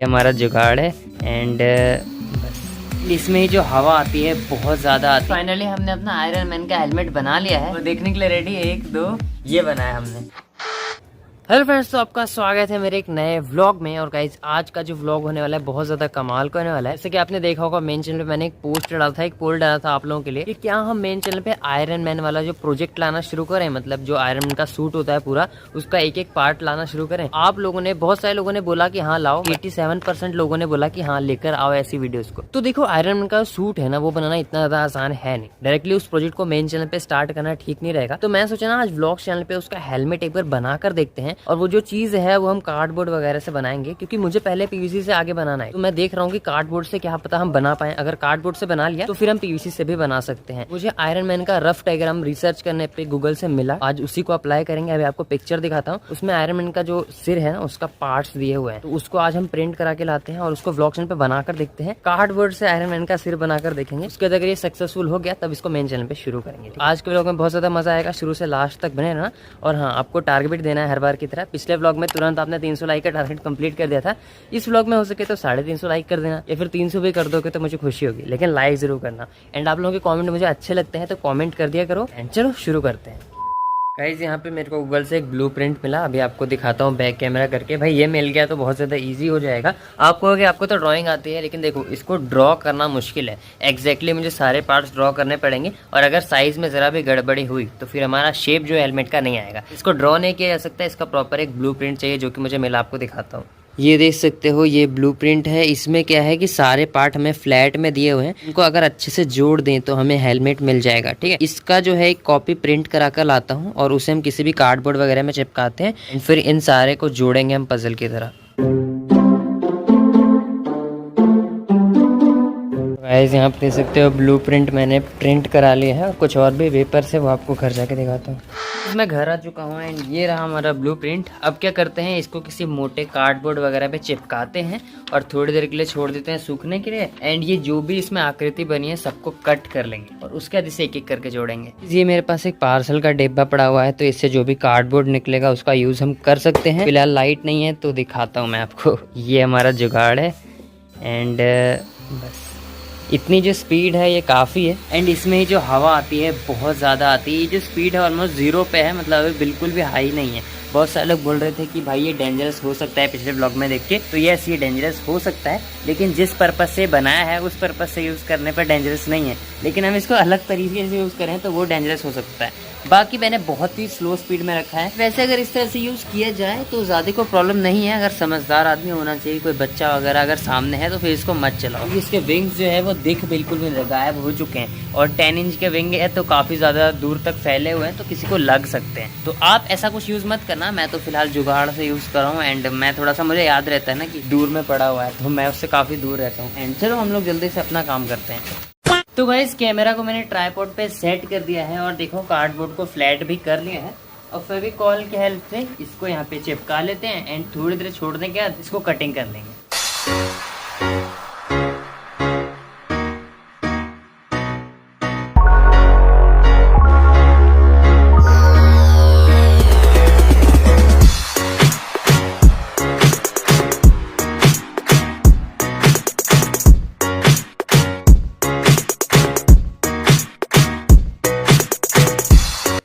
ये हमारा जुगाड़ है एंड बस इसमें ही जो हवा आती है बहुत ज़्यादा आती है। फाइनली हमने अपना आयरन मैन का हेलमेट बना लिया है, तो देखने के लिए रेडी। 1 2 ये बनाया हमने। हेलो फ्रेंड्स, तो आपका स्वागत है मेरे एक नए व्लॉग में। और गाइज आज का जो व्लॉग होने वाला है बहुत ज़्यादा कमाल का होने वाला है। जैसे कि आपने देखा होगा मेन चैनल पे मैंने एक पोस्ट डाला था, एक पोल डाला था आप लोगों के लिए कि क्या हम मेन चैनल पे आयरन मैन वाला जो प्रोजेक्ट लाना शुरू करें, मतलब जो आयरन मैन का सूट होता है पूरा, उसका एक एक पार्ट लाना शुरू करें। आप लोगों ने, बहुत सारे लोगों ने बोला कि हाँ लाओ। 87% लोगों ने बोला कि हाँ लेकर आओ ऐसी वीडियोस को। तो देखो आयरन मैन का सूट है ना, वो बनाना इतना ज्यादा आसान है नहीं। डायरेक्टली उस प्रोजेक्ट को मेन चैनल पे स्टार्ट करना ठीक नहीं रहेगा। तो मैं सोचा ना आज व्लॉग चैनल पे उसका हेलमेट एक बार बना कर देखते हैं, और वो जो चीज है वो हम कार्डबोर्ड वगैरह से बनाएंगे, क्योंकि मुझे पहले पीवीसी से आगे बनाना है। तो मैं देख रहा हूँ कि कार्डबोर्ड से क्या पता हम बना पाए। अगर कार्डबोर्ड से बना लिया तो फिर हम पीवीसी से भी बना सकते हैं। मुझे आयरन मैन का रफ डायग्राम रिसर्च करने पे गूगल से मिला, आज उसी को अप्लाई करेंगे। अभी आपको पिक्चर दिखाता हूँ। उसमें आयरन मैन का जो सिर है ना, उसका पार्ट्स दिए हुए हैं, तो उसको आज हम प्रिंट करा के लाते हैं और उसको व्लॉग चैनल पे बनाकर देखते हैं। कार्डबोर्ड से आयरन मैन का सिर बनाकर देखेंगे। उसके बाद अगर ये सक्सेसफुल हो गया तब इसको मेन चैनल पे शुरू करेंगे। आज के व्लॉग में बहुत ज्यादा मजा आएगा, शुरू से लास्ट तक बने रहना। और हाँ, आपको टारगेट देना है हर बार की तरह। पिछले व्लॉग में तुरंत आपने 300 लाइक का टारगेट कंप्लीट कर दिया था। इस व्लॉग में हो सके तो 350 लाइक कर देना, या फिर 300 भी कर दोगे तो मुझे खुशी होगी, लेकिन लाइक जरूर करना। एंड आप लोगों के कमेंट मुझे अच्छे लगते हैं तो कमेंट कर दिया करो। एंड चलो शुरू करते हैं। गाइस यहाँ पे मेरे को गूगल से एक ब्लूप्रिंट मिला, अभी आपको दिखाता हूँ बैक कैमरा करके। भाई ये मिल गया तो बहुत ज़्यादा इजी हो जाएगा। आपको तो ड्राइंग आती है, लेकिन देखो इसको ड्रॉ करना मुश्किल है। एग्जैक्टली मुझे सारे पार्ट्स ड्रॉ करने पड़ेंगे, और अगर साइज़ में ज़रा भी गड़बड़ी हुई तो फिर हमारा शेप जो हेलमेट का नहीं आएगा। इसको ड्रॉ नहीं किया जा सकता, इसका प्रॉपर एक ब्लूप्रिंट चाहिए, जो कि मुझे मिला, आपको दिखाता हूँ। ये देख सकते हो, ये ब्लूप्रिंट है। इसमें क्या है कि सारे पार्ट हमें फ्लैट में दिए हुए हैं, इनको अगर अच्छे से जोड़ दें तो हमें हेलमेट मिल जाएगा। ठीक है, इसका जो है एक कॉपी प्रिंट करा कर लाता हूँ, और उसे हम किसी भी कार्डबोर्ड वगैरह में चिपकाते हैं। फिर इन सारे को जोड़ेंगे हम पजल की तरह। गाइस यहाँ पे देख सकते हो ब्लूप्रिंट मैंने प्रिंट करा लिया है, और कुछ और भी पेपर से, वो आपको घर जाके दिखाता हूँ। मैं घर आ चुका हूँ एंड ये रहा हमारा ब्लूप्रिंट। अब क्या करते हैं, इसको किसी मोटे कार्डबोर्ड वगैरह पे चिपकाते हैं और थोड़ी देर के लिए छोड़ देते हैं सूखने के लिए। एंड ये जो भी इसमें आकृति बनी है सबको कट कर लेंगे, और उसके बाद इसे एक एक करके जोड़ेंगे। ये मेरे पास एक पार्सल का डिब्बा पड़ा हुआ है, तो इससे जो भी कार्डबोर्ड निकलेगा उसका यूज हम कर सकते हैं। फिलहाल लाइट नहीं है तो दिखाता हूँ मैं आपको। ये हमारा जुगाड़ है एंड बस इतनी जो स्पीड है ये काफ़ी है। एंड इसमें ही जो हवा आती है बहुत ज़्यादा आती है। ये जो स्पीड है ऑलमोस्ट 0 पे है, मतलब अभी बिल्कुल भी हाई नहीं है। बहुत सारे लोग बोल रहे थे कि भाई ये डेंजरस हो सकता है पिछले ब्लॉग में देख के, तो यस ये डेंजरस हो सकता है, लेकिन जिस पर्पज़ से बनाया है उस पर्पज़ से यूज़ करने पर डेंजरस नहीं है। लेकिन हम इसको अलग तरीके से यूज़ करें तो वो डेंजरस हो सकता है। बाकी मैंने बहुत ही स्लो स्पीड में रखा है। वैसे अगर इस तरह से यूज़ किया जाए तो ज़्यादा कोई प्रॉब्लम नहीं है। अगर समझदार आदमी होना चाहिए, कोई बच्चा वगैरह अगर सामने है तो फिर इसको मत चलाओ। इसके विंग्स जो है वो दिख बिल्कुल भी गायब हो चुके हैं, और 10 इंच के विंग है तो काफ़ी ज़्यादा दूर तक फैले हुए हैं, तो किसी को लग सकते हैं। तो आप ऐसा कुछ यूज़ मत करना। मैं तो फिलहाल जुगाड़ से यूज़ कर रहा हूँ। एंड मैं थोड़ा सा, मुझे याद रहता है ना कि दूर में पड़ा हुआ है, तो मैं उससे काफ़ी दूर रहता हूँ। एंड चलो हम लोग जल्दी से अपना काम करते हैं। तो गाइस कैमरा को मैंने ट्राइपॉड पे सेट कर दिया है, और देखो कार्डबोर्ड को फ्लैट भी कर लिया है, और फेविकॉल की हेल्प से इसको यहाँ पे चिपका लेते हैं। एंड थोड़ी देर छोड़ने के बाद इसको कटिंग कर लेंगे।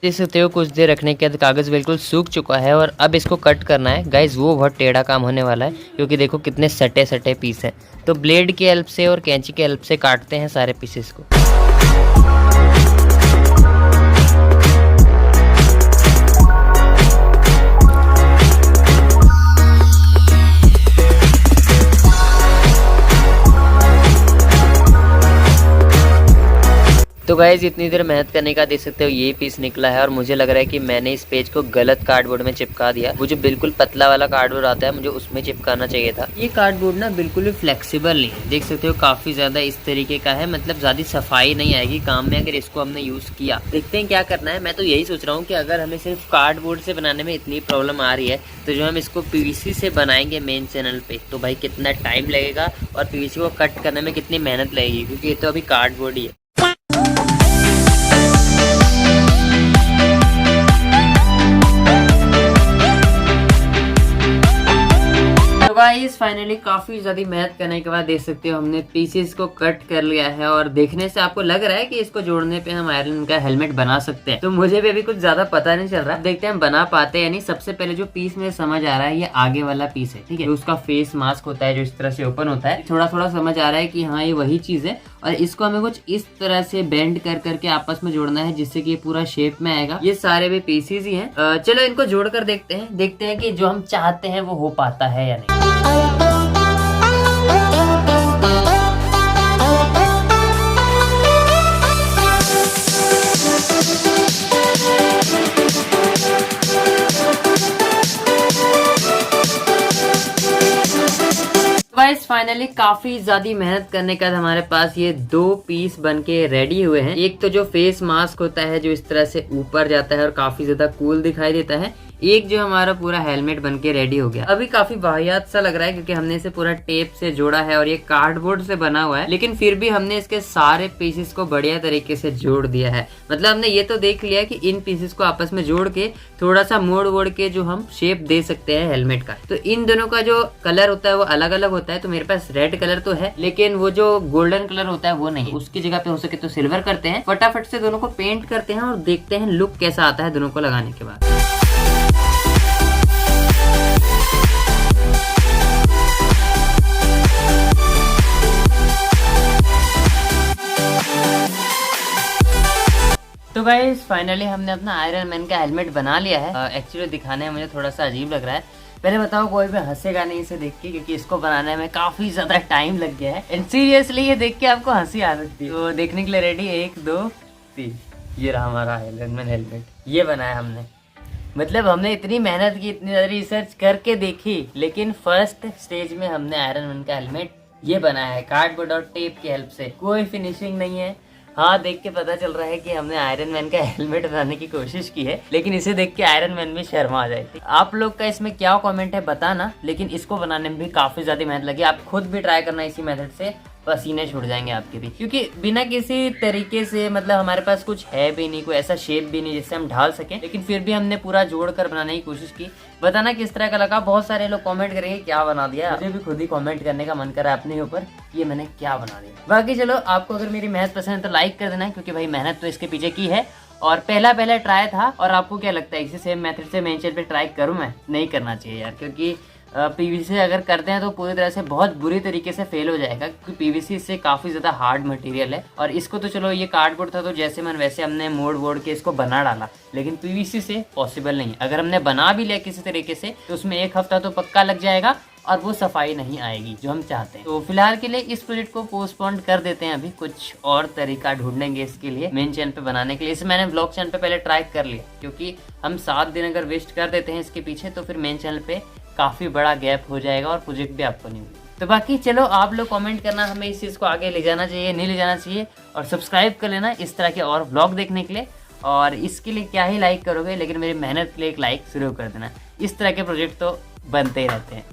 देख सकते हो कुछ देर रखने के बाद कागज़ बिल्कुल सूख चुका है, और अब इसको कट करना है। गाइज वो बहुत टेढ़ा काम होने वाला है, क्योंकि देखो कितने सटे सटे पीस हैं। तो ब्लेड की हेल्प से और कैंची की हेल्प से काटते हैं सारे पीसेस को। तो गाइज इतनी देर मेहनत करने का देख सकते हो ये पीस निकला है, और मुझे लग रहा है कि मैंने इस पेज को गलत कार्डबोर्ड में चिपका दिया। वो जो बिल्कुल पतला वाला कार्डबोर्ड आता है मुझे उसमें चिपकाना चाहिए था। ये कार्डबोर्ड ना बिल्कुल भी फ्लेक्सिबल नहीं है, देख सकते हो काफी ज्यादा इस तरीके का है, मतलब ज्यादा सफाई नहीं आएगी काम में अगर इसको हमने यूज किया। देखते हैं क्या करना है। मैं तो यही सोच रहा हूँ कि अगर हमें सिर्फ कार्डबोर्ड से बनाने में इतनी प्रॉब्लम आ रही है, तो जो हम इसको पीवीसी से बनाएंगे मेन चैनल पे, तो भाई कितना टाइम लगेगा और पीवीसी को कट करने में कितनी मेहनत लगेगी, क्योंकि ये तो अभी कार्डबोर्ड ही है। तो गाइस फाइनली काफी ज्यादा मेहनत करने के बाद देख सकते हो हमने पीसेस को कट कर लिया है और देखने से आपको लग रहा है कि इसको जोड़ने पे हम आयरन मैन का हेलमेट बना सकते हैं। तो मुझे भी अभी कुछ ज्यादा पता नहीं चल रहा, देखते हैं हम बना पाते हैं। यानी सबसे पहले जो पीस मुझे समझ आ रहा है ये आगे वाला पीस है, ठीक है, उसका फेस मास्क होता है जो इस तरह से ओपन होता है। थोड़ा थोड़ा समझ आ रहा है कि हाँ ये वही चीज है और इसको हमें कुछ इस तरह से बेंड कर करके आपस में जोड़ना है जिससे कि ये पूरा शेप में आएगा। ये सारे भी पीसेस ही हैं। चलो इनको जोड़कर देखते हैं कि जो हम चाहते हैं वो हो पाता है या नहीं। गाइस फाइनली काफी ज्यादा मेहनत करने के बाद हमारे पास ये 2 पीस बनके रेडी हुए हैं। एक तो जो फेस मास्क होता है जो इस तरह से ऊपर जाता है और काफी ज्यादा कूल दिखाई देता है, एक जो हमारा पूरा हेलमेट बनके रेडी हो गया। अभी काफी वाहियात सा लग रहा है क्योंकि हमने इसे पूरा टेप से जोड़ा है और ये कार्डबोर्ड से बना हुआ है, लेकिन फिर भी हमने इसके सारे पीसेस को बढ़िया तरीके से जोड़ दिया है। मतलब हमने ये तो देख लिया कि इन पीसेस को आपस में जोड़ के थोड़ा सा मोड़ वोड़ के जो हम शेप दे सकते हैं हेलमेट का। तो इन दोनों का जो कलर होता है वो अलग अलग होता है। तो मेरे पास रेड कलर तो है लेकिन वो जो गोल्डन कलर होता है वो नहीं, उसकी जगह पे हो सके तो सिल्वर करते हैं। फटाफट से दोनों को पेंट करते हैं और देखते हैं लुक कैसा आता है दोनों को लगाने के बाद। तो गाइस फाइनली हमने अपना आयरन मैन का हेलमेट बना लिया है। एक्चुअली दिखाने में मुझे थोड़ा सा अजीब लग रहा है। पहले बताओ कोई भी हंसेगा नहीं इसे देख के, क्योंकि इसको बनाने में काफी ज्यादा टाइम लग गया है। एंड सीरियसली ये देख के आपको हंसी आ सकती है। तो देखने के लिए रेडी 1 2 3। ये रहा हमारा आयरन मैन हेलमेट, ये बनाया हमने। मतलब हमने इतनी मेहनत की, इतनी ज्यादा रिसर्च करके देखी, लेकिन फर्स्ट स्टेज में हमने आयरन मैन का हेलमेट ये बनाया है कार्डबोर्ड और टेप की हेल्प से। कोई फिनिशिंग नहीं है। हाँ, देख के पता चल रहा है कि हमने आयरन मैन का हेलमेट बनाने की कोशिश की है, लेकिन इसे देख के आयरन मैन भी शर्मा आ जाएगी। आप लोग का इसमें क्या कमेंट है बताना, लेकिन इसको बनाने में भी काफी ज्यादा मेहनत लगी। आप खुद भी ट्राई करना इसी मेथड से, पसीने छूट जाएंगे आपके भी, क्योंकि बिना किसी तरीके से मतलब हमारे पास कुछ है भी नहीं, कोई ऐसा शेप भी नहीं जिससे हम ढाल सकें, लेकिन फिर भी हमने पूरा जोड़ कर बनाने की कोशिश की। बताना किस तरह का लगा। बहुत सारे लोग कमेंट करेंगे क्या बना दिया, मुझे भी खुद ही कमेंट करने का मन कर रहा है अपने ऊपर, ये मैंने क्या बना दिया। बाकी चलो, आपको अगर मेरी मेहनत पसंद है तो लाइक कर देना, क्योंकि भाई मेहनत तो इसके पीछे की है और पहला ट्राई था। और आपको क्या लगता है इसी सेम मेथड से मेन चैनल पे ट्राई करूँ मैं? नहीं करना चाहिए यार, क्योंकि पीवीसी अगर करते हैं तो पूरी तरह से बहुत बुरी तरीके से फेल हो जाएगा, क्योंकि पीवीसी इससे काफी ज्यादा हार्ड मटेरियल है। और इसको तो चलो ये कार्डबोर्ड था तो जैसे मन वैसे हमने मोड़ वोड़ के इसको बना डाला, लेकिन पीवीसी से पॉसिबल नहीं। अगर हमने बना भी लिया किसी तरीके से तो उसमें 1 हफ्ता तो पक्का लग जाएगा और वो सफाई नहीं आएगी जो हम चाहते हैं। तो फिलहाल के लिए इस प्रोजेक्ट को पोस्टपोन कर देते हैं। अभी कुछ और तरीका ढूंढेंगे इसके लिए मेन चैनल पे बनाने के लिए। इसे मैंने ब्लॉग चैनल पे पहले ट्राई कर लिया, क्योंकि हम 7 दिन अगर वेस्ट कर देते हैं इसके पीछे तो फिर मेन चैनल पे काफी बड़ा गैप हो जाएगा और प्रोजेक्ट भी आपको नहीं मिलेगा। तो बाकी चलो, आप लोग कमेंट करना हमें इस चीज़ को आगे ले जाना चाहिए, नहीं ले जाना चाहिए, और सब्सक्राइब कर लेना इस तरह के और व्लॉग देखने के लिए। और इसके लिए क्या ही लाइक करोगे, लेकिन मेरी मेहनत के लिए एक लाइक जरूर कर देना। इस तरह के प्रोजेक्ट तो बनते ही रहते हैं।